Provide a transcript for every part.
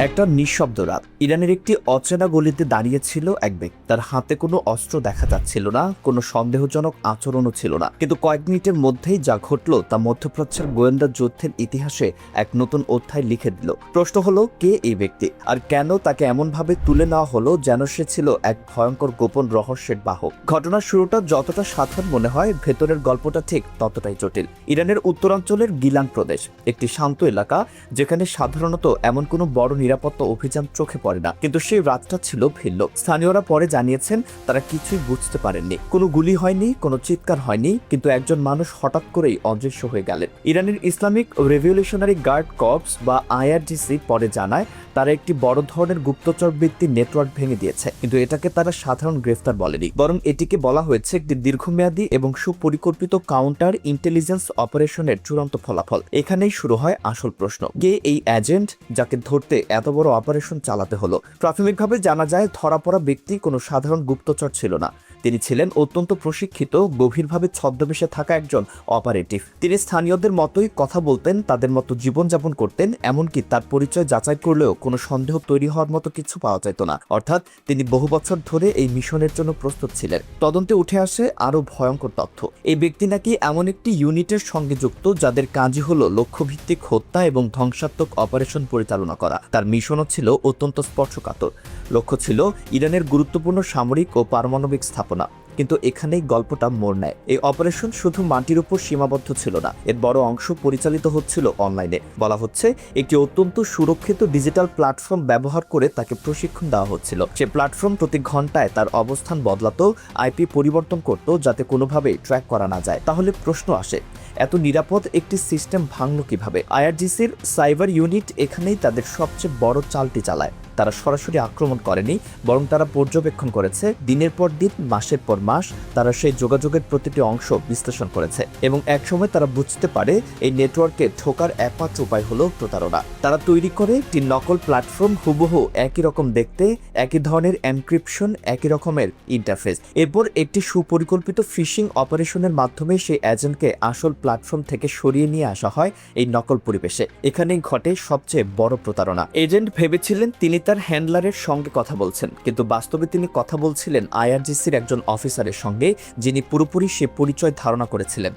একটা নিঃশব্দ রাত। ইরানের একটি অচেনা গলিতে দাঁড়িয়ে ছিল এক ব্যক্তি। তার হাতে কোনো অস্ত্র দেখা যাচ্ছিল না, কোনো সন্দেহজনক আচরণও ছিল না, কিন্তু কয়েক মিনিটের মধ্যেই যা ঘটলো তা মধ্যপ্রাচ্যের গোয়েন্দা যুদ্ধের ইতিহাসে এক নতুন অধ্যায় লিখে দিল। প্রশ্ন হলো, কে এই ব্যক্তি আর কেন তাকে এমনভাবে তুলে নেওয়া হলো যেন সে ছিল এক ভয়ঙ্কর গোপন রহস্যের বাহক। ঘটনার শুরুটা যতটা সাধারণ মনে হয়, ভেতরের গল্পটা ঠিক ততটাই জটিল। ইরানের উত্তরাঞ্চলের গিলান প্রদেশ একটি শান্ত এলাকা, যেখানে সাধারণত এমন কোনো বড় নিরাপত্তা অভিযান চোখে পড়ে না, কিন্তু সেই রাতটা ছিল ভিন্ন। স্থানীয়রা পরে জানিয়েছেন তারা কিছুই বুঝতে পারেননি। কোনো গুলি হয়নি, কোনো চিৎকার হয়নি, কিন্তু একজন মানুষ হঠাৎ করেই অদৃশ্য হয়ে গেলেন। ইরানের ইসলামিক রেভলিউশনারি গার্ড কর্পস বা আইআরজিসি পরে জানায় তারা একটি বড় ধরনের গুপ্তচর বৃত্তির নেটওয়ার্ক ভেঙে দিয়েছে, কিন্তু এটাকে তারা সাধারণ গ্রেফতার বলেনি, বরং এটিকে বলা হয়েছে একটি দীর্ঘমেয়াদী এবং সুপরিকল্পিত কাউন্টার ইন্টেলিজেন্স অপারেশনের চূড়ান্ত ফলাফল। এখানেই শুরু হয় আসল প্রশ্ন, কে এই এজেন্ট যাকে ধরতে এত বড় অপারেশন চালাতে হলো? প্রাথমিকভাবে জানা যায় ধরা পড়া ব্যক্তি কোনো সাধারণ গুপ্তচর ছিল না। তিনি ছিলেন অত্যন্ত প্রশিক্ষিত, গভীরভাবে ছদ্মবেশে থাকা একজন অপারেটিভ। তিনি স্থানীয়দের মতোই কথা বলতেন, তাদের মতো জীবনযাপন করতেন, এমনকি তার পরিচয় যাচাই করলেও কোনো সন্দেহ তৈরি হওয়ার মতো কিছু পাওয়া যেত না। অর্থাৎ তিনি বহু বছর ধরে এই মিশনের জন্য প্রস্তুত ছিলেন। তদন্তে উঠে আসে আরও ভয়ঙ্কর তথ্য। এই ব্যক্তি নাকি এমন একটি ইউনিটের সঙ্গে যুক্ত যাদের কাজই হলো লক্ষ্যভিত্তিক হত্যা এবং ধ্বংসাত্মক অপারেশন পরিচালনা করা। তার মিশনও ছিল অত্যন্ত স্পর্শকাতর। লক্ষ্য ছিল ইরানের গুরুত্বপূর্ণ সামরিক ও পারমাণবিক স্থাপনা। কিন্তু এখানেই গল্পটা মোড় নেয়। এই অপারেশন শুধু মাটির উপর সীমাবদ্ধ ছিল না, এর বড় অংশ পরিচালিত হচ্ছিল অনলাইনে। বলা হচ্ছে একটি অত্যন্ত সুরক্ষিত ডিজিটাল প্ল্যাটফর্ম ব্যবহার করে তাকে প্রশিক্ষণ দেওয়া হচ্ছিল। সে প্ল্যাটফর্ম প্রতি ঘন্টায় তার অবস্থান বদলাতো, আইপি পরিবর্তন করত যাতে কোনোভাবেই ট্র্যাক করা না যায়। তাহলে প্রশ্ন আসে, এত নিরাপদ একটি সিস্টেম ভাঙল কিভাবে? আইআরজিসির সাইবার ইউনিট এখানেই তাদের সবচেয়ে বড় চালটি চালায়। তারা সরাসরি আক্রমণ করেনি, বরং তারা পর্যবেক্ষণ করেছে। দিনের পর দিন, মাসের পর মাস তারা সেই যোগাযোগের প্রতিটি অংশ বিশ্লেষণ করেছে এবং একসময় তারা বুঝতে পারে এই নেটওয়ার্কে ঢোকার একমাত্র উপায় হলো প্রতারণা। তারা তৈরি করে একটি নকল প্ল্যাটফর্ম, হুবহু একই রকম দেখতে, একই ধরনের এনক্রিপশন, একই রকমের ইন্টারফেস। এরপর একটি সুপরিকল্পিত ফিশিং অপারেশনের মাধ্যমে সেই এজেন্টকে আসল প্ল্যাটফর্ম থেকে সরিয়ে নিয়ে আসা হয় এই নকল পরিবেশে। এখানেই ঘটে সবচেয়ে বড় প্রতারণা। এজেন্ট ভেবেছিলেন তিনি তার হ্যান্ডলারের সঙ্গে কথা বলছেন, কিন্তু বাস্তবে তিনি কথা বলছিলেন আইআরজিসির একজন অফিসারের সঙ্গে, যিনি পুরোপুরি সে পরিচয় ধারণা করেছিলেন।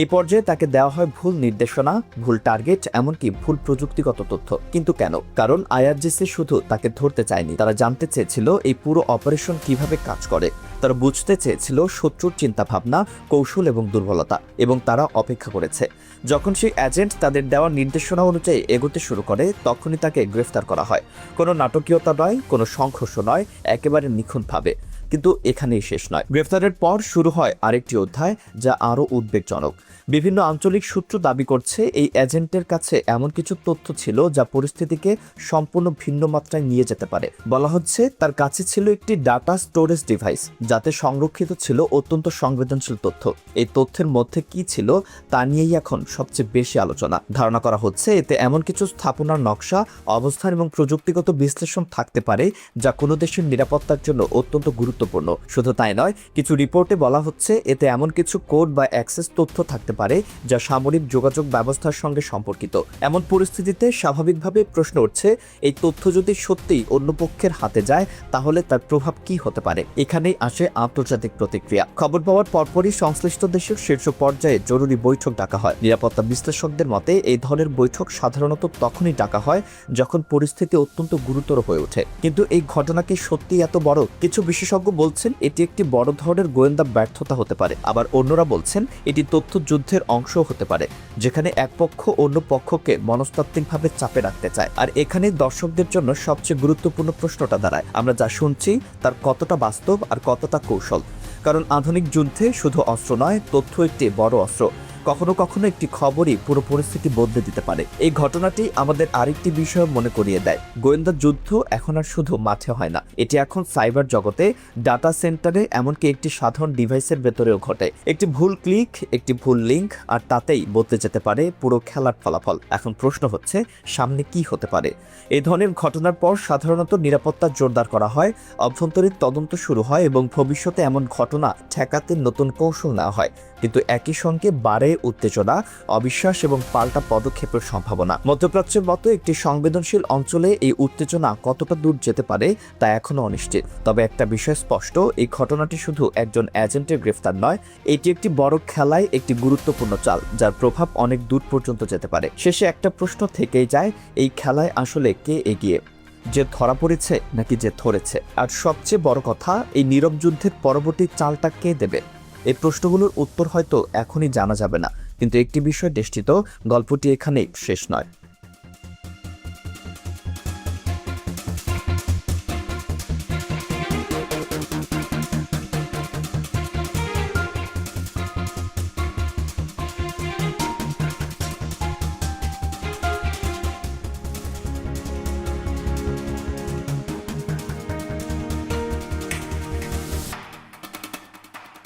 এই পর্যায়ে তাকে দেওয়া হয় ভুল নির্দেশনা, ভুল টার্গেট, এমনকি ভুল প্রযুক্তিগত তথ্য। কিন্তু কেন? কারণ আইআরজিসি শুধু তাকে ধরতে চায়নি, তারা জানতে চেয়েছিল এই পুরো অপারেশন কিভাবে কাজ করে। তারা বুঝতে চেয়েছিল শত্রুর চিন্তাভাবনা, কৌশল এবং দুর্বলতা, এবং তারা অপেক্ষা করেছে। যখন সেই এজেন্ট তাদের দেওয়া নির্দেশনা অনুযায়ী এগোতে শুরু করে, তখনই তাকে গ্রেফতার করা হয়। কোনো নাটকীয়তা নয়, কোনো সংঘর্ষ নয়, একেবারে নিখুঁতভাবে। কিন্তু এখানেই শেষ নয়। গ্রেফতারের পর শুরু হয় আরেকটি অধ্যায়, যা আরও উদ্বেগজনক। বিভিন্ন আঞ্চলিক সূত্র দাবি করছে এই এজেন্টের কাছে এমন কিছু তথ্য ছিল যা পরিস্থিতিকে সম্পূর্ণ ভিন্ন মাত্রায় নিয়ে যেতে পারে। বলা হচ্ছে তার কাছে ছিল একটি ডাটা স্টোরেজ ডিভাইস, যাতে সংরক্ষিত ছিল অত্যন্ত সংবেদনশীল তথ্য। এই তথ্যের মধ্যে কি ছিল তা নিয়েই এখন সবচেয়ে বেশি আলোচনা। ধারণা করা হচ্ছে এতে এমন কিছু স্থাপনার নকশা, অবস্থান এবং প্রযুক্তিগত বিশ্লেষণ থাকতে পারে যা কোনো দেশের নিরাপত্তার জন্য অত্যন্ত গুরুত্বপূর্ণ। শুধু তাই নয়, কিছু রিপোর্টে বলা হচ্ছে এতে এমন কিছু কোড বা অ্যাক্সেস তথ্য থাকতে পারে যা সামরিক যোগাযোগ ব্যবস্থার সঙ্গে সম্পর্কিত। এমন পরিস্থিতিতে স্বাভাবিকভাবে প্রশ্ন উঠছে, এই তথ্য যদি সত্যিই অন্য পক্ষের হাতে যায়, তাহলে তার প্রভাব কি হতে পারে? এখানেই আসে আন্তর্জাতিক প্রতিক্রিয়া। খবর পাওয়ার পরপরই সংশ্লিষ্ট দেশের শীর্ষ পর্যায়ে জরুরি বৈঠক ডাকা হয়। নিরাপত্তা বিশ্লেষকদের মতে এই ধরনের বৈঠক সাধারণত তখনই ডাকা হয় যখন পরিস্থিতি অত্যন্ত গুরুতর হয়ে ওঠে। কিন্তু এই ঘটনা কি সত্যি এত বড়? কিছু বিশেষজ্ঞ বলছেন এটি একটি বড় ধরনের গোয়েন্দা ব্যর্থতা হতে পারে, আবার অন্যরা বলছেন এটি তথ্য যুদ্ধের অংশ হতে পারে, যেখানে এক পক্ষ অন্য পক্ষকে মনস্তাত্ত্বিকভাবে চাপে রাখতে চায়। আর এখানে দর্শকদের জন্য সবচেয়ে গুরুত্বপূর্ণ প্রশ্নটা দাঁড়ায়, আমরা যা শুনছি তার কতটা বাস্তব আর কতটা কৌশল? কারণ আধুনিক যুদ্ধে শুধু অস্ত্র নয়, তথ্য একটি বড় অস্ত্র। কখনো কখনো একটি খবরই পুরো পরিস্থিতি বদলে দিতে পারে। এই ঘটনাটি আমাদের আরেকটি বিষয় মনে করিয়ে দেয়, গোয়েন্দা যুদ্ধ এখন আর শুধু মাঠে হয় না, এটি এখন সাইবার জগতে, ডাটা সেন্টারে, এমনকি একটি সাধারণ ডিভাইসের ভেতরেও ঘটে। একটি ভুল ক্লিক, একটি ভুল লিঙ্ক, আর তাতেই বদলে যেতে পারে পুরো খেলার ফলাফল। এখন প্রশ্ন হচ্ছে সামনে কি হতে পারে? এই ধরনের ঘটনার পর সাধারণত নিরাপত্তা জোরদার করা হয়, অভ্যন্তরীণ তদন্ত শুরু হয় এবং ভবিষ্যতে এমন ঘটনা ঠেকাতে নতুন কৌশল নেওয়া হয়। কিন্তু একই সঙ্গে বাড়ে ভয়ে, উত্তেজনা, অবিশ্বাস এবং পাল্টা পদক্ষেপের সম্ভাবনা। মধ্যপ্রাচ্যের মতো একটি সংবেদনশীল অঞ্চলে এই উত্তেজনা কতটা দূর যেতে পারে তা এখনও অনিশ্চিত। তবে একটা বিষয় স্পষ্ট, এই ঘটনাটি শুধু একজন এজেন্টের গ্রেফতার নয়, এটি একটি বড় খেলায় একটি গুরুত্বপূর্ণ চাল, যার প্রভাব অনেক দূর পর্যন্ত যেতে পারে। শেষে একটা প্রশ্ন থেকেই যায়, এই খেলায় আসলে কে এগিয়ে, যে ধরা পড়েছে নাকি যে ধরেছে? আর সবচেয়ে বড় কথা, এই নীরব যুদ্ধের পরবর্তী চালটা কে দেবে? এই প্রশ্নগুলোর উত্তর হয়তো এখনই জানা যাবে না, কিন্তু একটি বিষয় নিশ্চিত, গল্পটি এখানেই শেষ নয়।